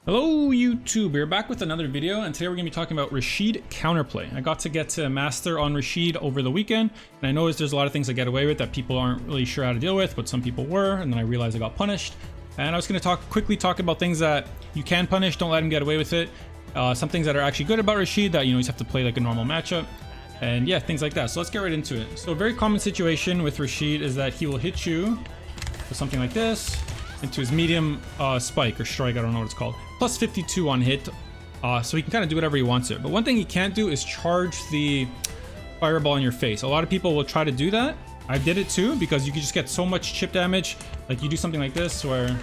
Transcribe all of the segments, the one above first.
Hello YouTube, we're back with another video, and today we're going to be talking about Rashid counterplay. I got to get to master on Rashid over the weekend, and I noticed there's a lot of things I get away with that people aren't really sure how to deal with, but some people were, and then I realized I got punished. And I was going to quickly talk about things that you can punish, don't let him get away with it. Some things that are actually good about Rashid that, you just have to play like a normal matchup. And yeah, things like that. So let's get right into it. So a very common situation with Rashid is that he will hit you with something like this into his medium spike or strike, I don't know what it's called. Plus 52 on hit, so he can kind of do whatever he wants here. But one thing he can't do is charge the fireball in your face. A lot of people will try to do that. I did it too, because you can just get so much chip damage. Like you do something like this where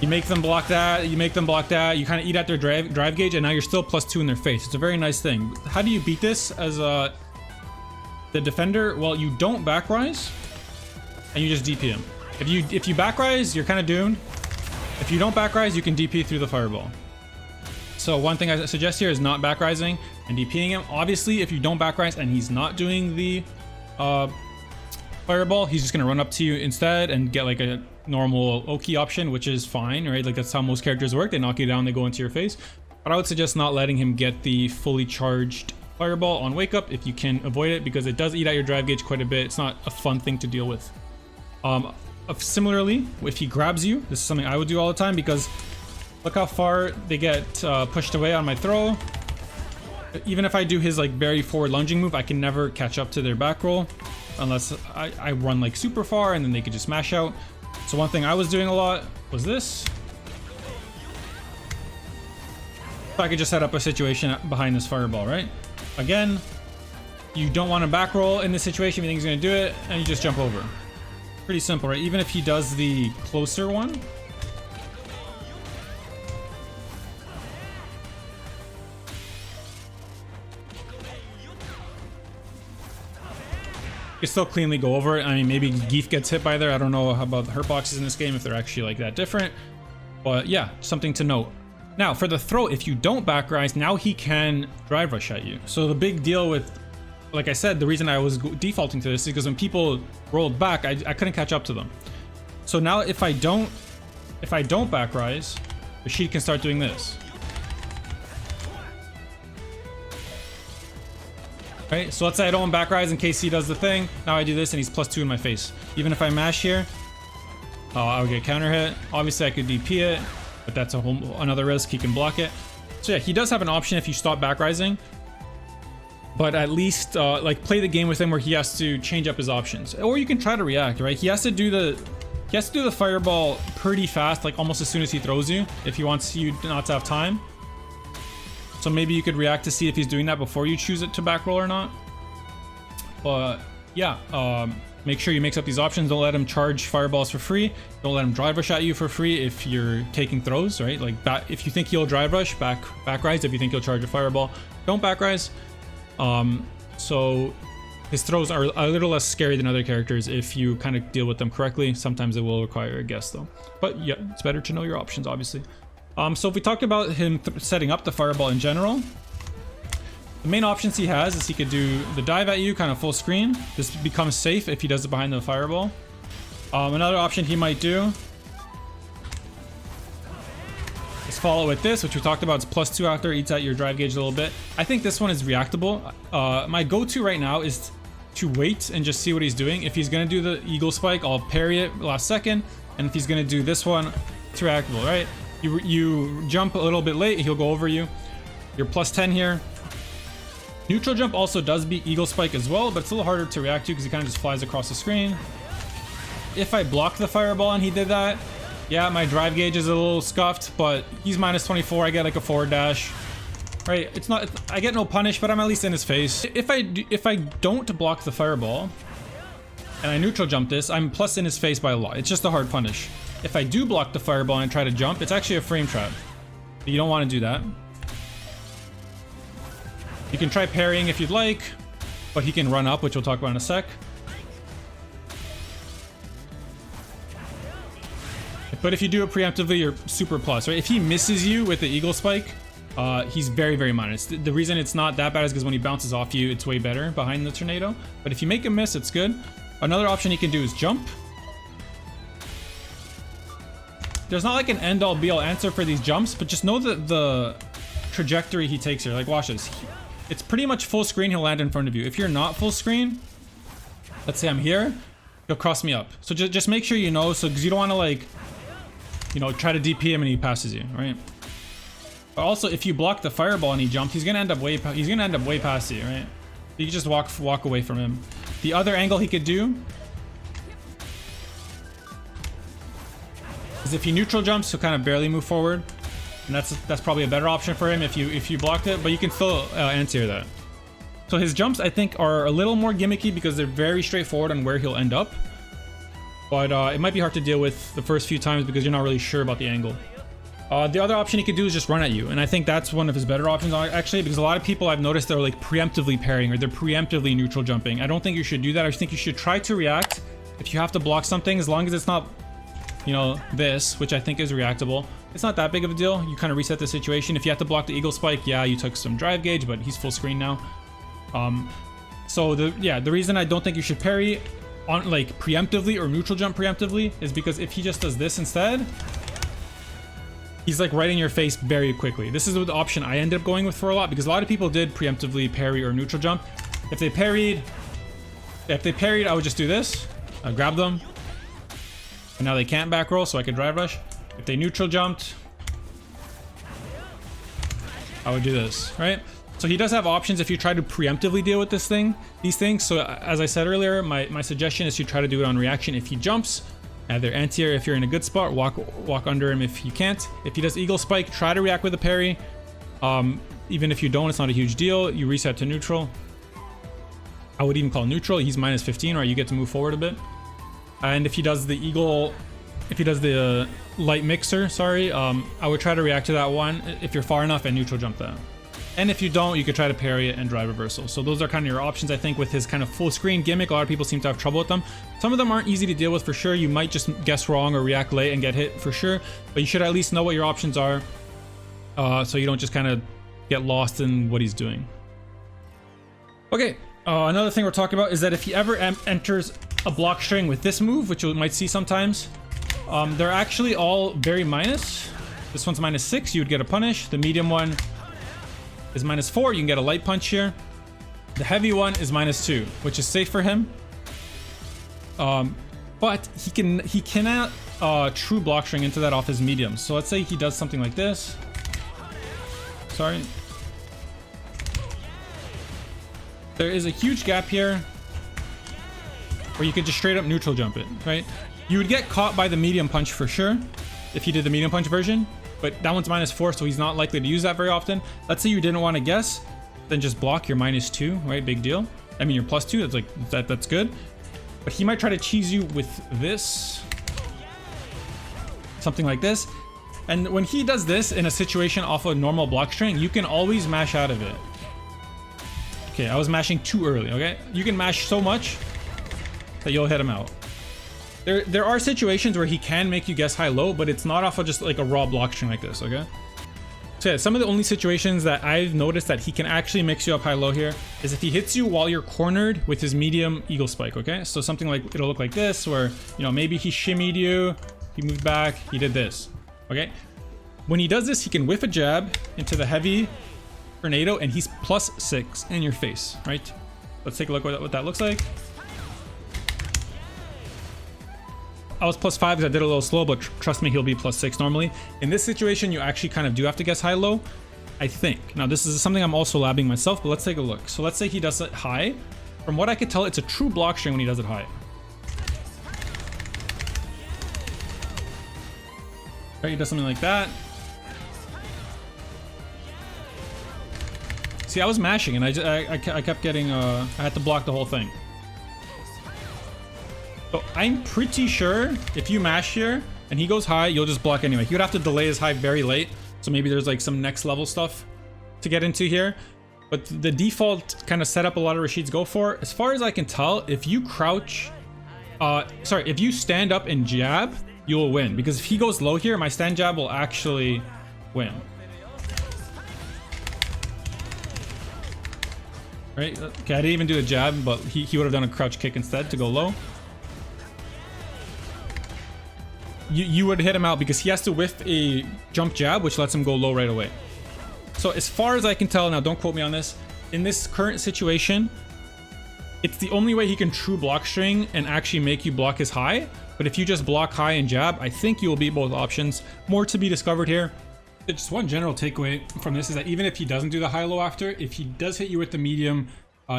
you make them block that, you make them block that, you kind of eat at their drive gauge, and now you're still +2 in their face. It's a very nice thing. How do you beat this as the defender? Well, you don't back rise, and you just DP him. If you back rise, you're kind of doomed. If you don't back rise, you can DP through the fireball. So one thing I suggest here is not back rising and DPing him. Obviously, if you don't back rise and he's not doing the fireball, he's just gonna run up to you instead and get like a normal Oki option, which is fine, right? Like that's how most characters work. They knock you down, they go into your face. But I would suggest not letting him get the fully charged fireball on wake up if you can avoid it, because it does eat at your drive gauge quite a bit. It's not a fun thing to deal with. Similarly, if he grabs you, this is something I would do all the time, because look how far they get pushed away on my throw. Even if I do his like very forward lunging move, I can never catch up to their back roll unless I run like super far, and then they could just smash out. So one thing I was doing a lot was this. If I could just set up a situation behind this fireball, right? Again, you don't want to back roll in this situation if you think he's going to do it, and you just jump over. Pretty simple, right? Even if he does the closer one, you can still cleanly go over it. I mean, maybe Geef gets hit by there. I don't know how about the hurt boxes in this game, if they're actually like that different. But yeah, something to note. Now, for the throw, if you don't back rise, now he can drive rush at you. So the big deal with, like I said, the reason I was defaulting to this is because when people rolled back, I couldn't catch up to them. So now if I don't back rise, Rashid can start doing this. Right? So let's say I don't back rise in case he does the thing. Now I do this and he's +2 in my face. Even if I mash here, I would get counter hit. Obviously I could DP it, but that's another risk. He can block it. So yeah, he does have an option if you stop back rising. But at least like play the game with him where he has to change up his options, or you can try to react, right? He has to do the fireball pretty fast, like almost as soon as he throws you, if he wants you not to have time. So maybe you could react to see if he's doing that before you choose it to back roll or not. But yeah, make sure you mix up these options. Don't let him charge fireballs for free. Don't let him drive rush at you for free if you're taking throws, right? Like if you think he'll drive rush, back rise. If you think he'll charge a fireball, don't back rise. So his throws are a little less scary than other characters if you kind of deal with them correctly. Sometimes it will require a guess though, but yeah, it's better to know your options, obviously. So if we talk about him setting up the fireball in general, the main options he has is he could do the dive at you kind of full screen. This becomes safe if he does it behind the fireball. Another option he might do is follow with this, which we talked about. It's +2 after, eats at your drive gauge a little bit. I think this one is reactable. My go-to right now is to wait and just see what he's doing. If he's going to do the eagle spike, I'll parry it last second. And if he's going to do this one, it's reactable, right? You jump a little bit late, he'll go over you. You're +10 here. Neutral jump also does beat eagle spike as well, but it's a little harder to react to because he kind of just flies across the screen. If I block the fireball and he did that, yeah, my drive gauge is a little scuffed, but he's -24. I get like a forward dash, right? I get no punish, but I'm at least in his face. If I don't block the fireball and I neutral jump this, I'm plus in his face by a lot. It's just a hard punish. If I do block the fireball and try to jump, it's actually a frame trap. You don't want to do that. You can try parrying if you'd like, but he can run up, which we'll talk about in a sec. But if you do it preemptively, you're super plus, right? If he misses you with the eagle spike, he's very, very minus. The reason it's not that bad is because when he bounces off you, it's way better behind the tornado. But if you make him miss, it's good. Another option he can do is jump. there's not like an end all be all answer for these jumps, but just know that the trajectory he takes here. Like watch this. It's pretty much full screen, he'll land in front of you. If you're not full screen, let's say I'm here, he'll cross me up. So just make sure you know, so because you don't want to like, you know, try to DP him and he passes you, right? But also if you block the fireball and he jumps, he's gonna end up way past you, right? You can just walk away from him. The other angle he could do is if he neutral jumps, he'll kind of barely move forward. And that's probably a better option for him if you blocked it, but you can still anti-air that. So his jumps, I think, are a little more gimmicky because they're very straightforward on where he'll end up. But it might be hard to deal with the first few times because you're not really sure about the angle. The other option he could do is just run at you, and I think that's one of his better options actually, because a lot of people I've noticed they're like preemptively parrying or they're preemptively neutral jumping. I don't think you should do that. I think you should try to react if you have to block something, as long as it's not, you know, this, which I think is reactable. It's not that big of a deal. You kind of reset the situation. If you have to block the eagle spike, yeah, you took some drive gauge, but he's full screen now. So the reason I don't think you should parry on like preemptively or neutral jump preemptively is because if he just does this instead, he's like right in your face very quickly. This is the option I ended up going with for a lot, because a lot of people did preemptively parry or neutral jump. If they parried, I would just do this. I grab them, and now they can't back roll, so I could drive rush. If they neutral jumped, I would do this, right? So he does have options if you try to preemptively deal with these things. So as I said earlier, my suggestion is you try to do it on reaction. If he jumps, either anti-air if you're in a good spot, walk under him if you can't. If he does eagle spike, try to react with a parry. Even if you don't, it's not a huge deal. You reset to neutral. I would even call neutral. He's minus 15, right? You get to move forward a bit. And if he does the light mixer, sorry, I would try to react to that one if you're far enough and neutral jump that. And if you don't, you could try to parry it and drive reversal. So those are kind of your options, I think, with his kind of full screen gimmick. A lot of people seem to have trouble with them. Some of them aren't easy to deal with for sure. You might just guess wrong or react late and get hit for sure, but you should at least know what your options are, so you don't just kind of get lost in what he's doing. Okay, another thing we're talking about is that if he ever enters a block string with this move, which you might see sometimes, they're actually all very minus. This one's minus 6, you would get a punish. The medium one is minus 4, you can get a light punch here. The heavy one is minus 2, which is safe for him. But he cannot true block string into that off his medium. So let's say he does something like this. Sorry. There is a huge gap here where you could just straight up neutral jump it, right? You would get caught by the medium punch for sure if you did the medium punch version, but that one's minus 4, so he's not likely to use that very often. Let's say you didn't want to guess, then just block your minus 2, right? Big deal. I mean, your plus 2, that's like that's good. But he might try to cheese you with this, something like this. And when he does this in a situation off a normal block string, you can always mash out of it. Okay, I was mashing too early, okay? You can mash so much that you'll hit him out. There are situations where he can make you guess high-low, but it's not off of just like a raw block string like this, okay? So yeah, some of the only situations that I've noticed that he can actually mix you up high-low here is if he hits you while you're cornered with his medium eagle spike, okay? So something like, it'll look like this, where, you know, maybe he shimmied you, he moved back, he did this, okay? When he does this, he can whiff a jab into the heavy tornado, and he's plus 6 in your face, right? Let's take a look at what that looks like. I was plus 5 because I did a little slow, but trust me, he'll be plus 6 normally. In this situation, you actually kind of do have to guess high-low, I think. Now, this is something I'm also labbing myself, but let's take a look. So let's say he does it high. From what I could tell, it's a true block string when he does it high. Right, he does something like that. See, I was mashing, and I kept getting, I had to block the whole thing. So I'm pretty sure if you mash here and he goes high, you'll just block anyway. He would have to delay his high very late. So maybe there's like some next level stuff to get into here. But the default kind of setup a lot of Rashids go for, as far as I can tell, if you crouch, if you stand up and jab, you'll win. Because if he goes low here, my stand jab will actually win. Right? Okay, I didn't even do the jab, but he would have done a crouch kick instead to go low. you would hit him out because he has to whiff a jump jab, which lets him go low right away. So as far as I can tell, now don't quote me on this, in this current situation, it's the only way he can true block string and actually make you block his high. But if you just block high and jab, I think you will beat both options. More to be discovered here. Just one general takeaway from this is that even if he doesn't do the high-low after, if he does hit you with the medium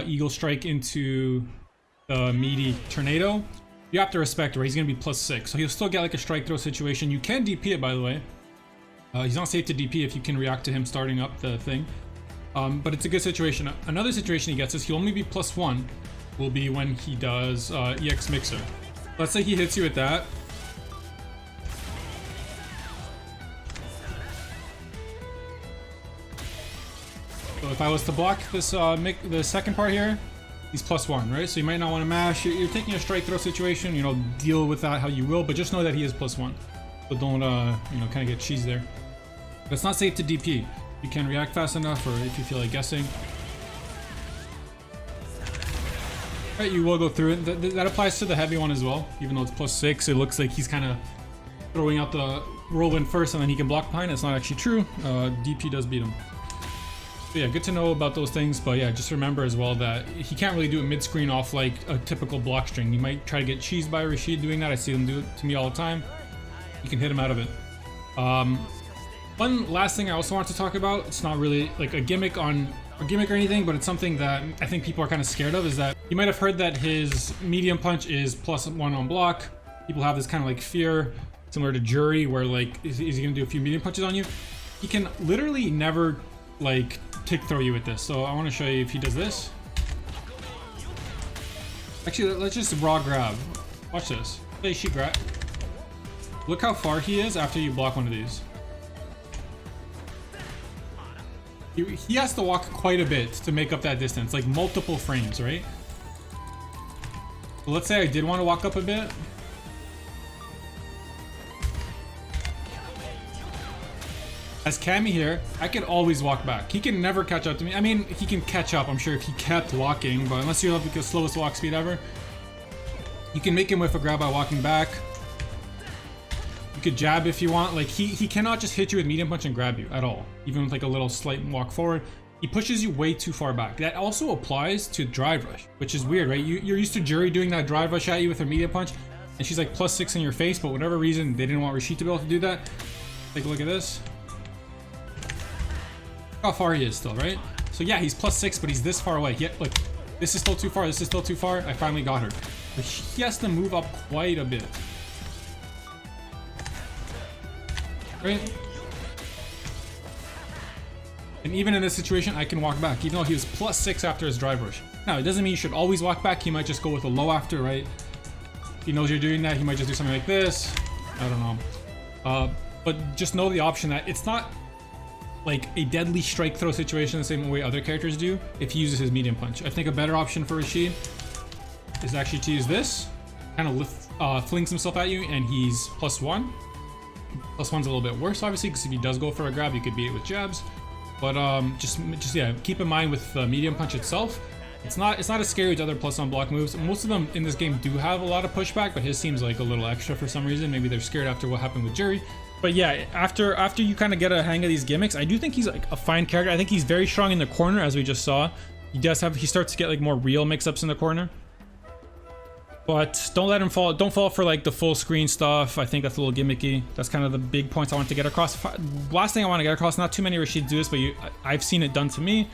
eagle strike into the meaty tornado, you have to respect where he's going to be +6. So he'll still get like a strike throw situation. You can DP it, by the way. He's not safe to DP if you can react to him starting up the thing. But it's a good situation. Another situation he gets is he'll only be +1 will be when he does EX Mixer. Let's say he hits you with that. So if I was to block this, the second part here, he's +1, right? So you might not want to mash. You're taking a strike throw situation, you know, deal with that how you will, but just know that he is +1. So don't, you know, kind of get cheese there. But it's not safe to DP. You can react fast enough, or if you feel like guessing. Right, you will go through it. That applies to the heavy one as well. Even though it's +6, it looks like he's kind of throwing out the whirlwind first and then he can block behind. It's not actually true. DP does beat him. So yeah, good to know about those things. But yeah, just remember as well that he can't really do it mid-screen off like a typical block string. You might try to get cheesed by Rashid doing that. I see them do it to me all the time. You can hit him out of it. One last thing I also want to talk about, it's not really like a gimmick or anything, but it's something that I think people are kind of scared of, is that you might have heard that his medium punch is +1 on block. People have this kind of like fear, similar to Jury, where like, is he gonna do a few medium punches on you? He can literally never like tick throw you with this. So I want to show you if he does this. Actually, let's just raw grab. Watch this. Hey, she grab. Look how far he is after you block one of these. He has to walk quite a bit to make up that distance, like multiple frames, right? So let's say I did want to walk up a bit. As Cammy here, I can always walk back. He can never catch up to me. I mean, he can catch up, I'm sure, if he kept walking, but unless you have like the slowest walk speed ever, you can make him with a grab by walking back. You could jab if you want. Like he cannot just hit you with medium punch and grab you at all, even with like a little slight walk forward. He pushes you way too far back. That also applies to drive rush, which is weird, right? You're used to Jury doing that drive rush at you with her medium punch, and she's like +6 in your face, but whatever reason they didn't want Rashid to be able to do that. Take a look at this. Look how far he is still, right? So yeah, he's +6, but he's this far away. Like, this is still too far. This is still too far. I finally got her. But he has to move up quite a bit. Right? And even in this situation, I can walk back, even though he was +6 after his drive rush. Now, it doesn't mean you should always walk back. He might just go with a low after, right? He knows you're doing that. He might just do something like this. I don't know. But just know the option that it's not like a deadly strike throw situation the same way other characters do if he uses his medium punch. I think a better option for Rashid is actually to use this. Kind of flings himself at you and he's +1. +1's a little bit worse, obviously, because if he does go for a grab, you could beat it with jabs. But just yeah, keep in mind with the medium punch itself, it's not as scary as other +1 block moves. Most of them in this game do have a lot of pushback, but his seems like a little extra for some reason. Maybe they're scared after what happened with Jury. But yeah, after you kind of get a hang of these gimmicks, I do think he's like a fine character. I think he's very strong in the corner, as we just saw. He starts to get like more real mix-ups in the corner. But don't let him fall. Don't fall for like the full screen stuff. I think that's a little gimmicky. That's kind of the big points I want to get across. Last thing I want to get across, not too many Rashids do this, but I've seen it done to me.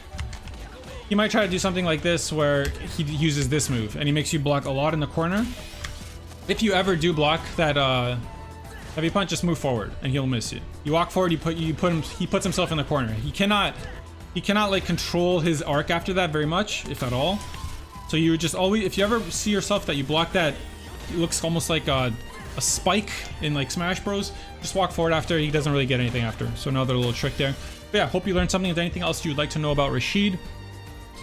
He might try to do something like this where he uses this move and he makes you block a lot in the corner. If you ever do block that heavy punch, just move forward and he'll miss you. You walk forward, he puts himself in the corner. He cannot like control his arc after that very much, if at all. So you just always, if you ever see yourself that you block that, it looks almost like a spike in like Smash Bros. Just walk forward after. He doesn't really get anything after. So another little trick there. But yeah, hope you learned something. If there's anything else you'd like to know about Rashid,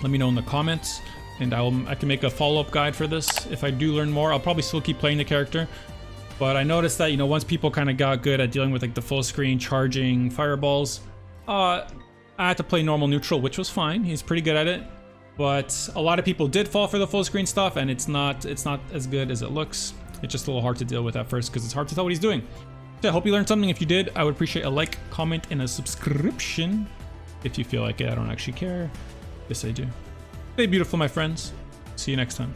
let me know in the comments, and I can make a follow-up guide for this. If I do learn more, I'll probably still keep playing the character. But I noticed that, you know, once people kind of got good at dealing with like the full screen charging fireballs, I had to play normal neutral, which was fine. He's pretty good at it. But a lot of people did fall for the full screen stuff, and it's not as good as it looks. It's just a little hard to deal with at first because it's hard to tell what he's doing. So I hope you learned something. If you did, I would appreciate a like, comment, and a subscription. If you feel like it, I don't actually care. Yes, I do. Stay beautiful, my friends. See you next time.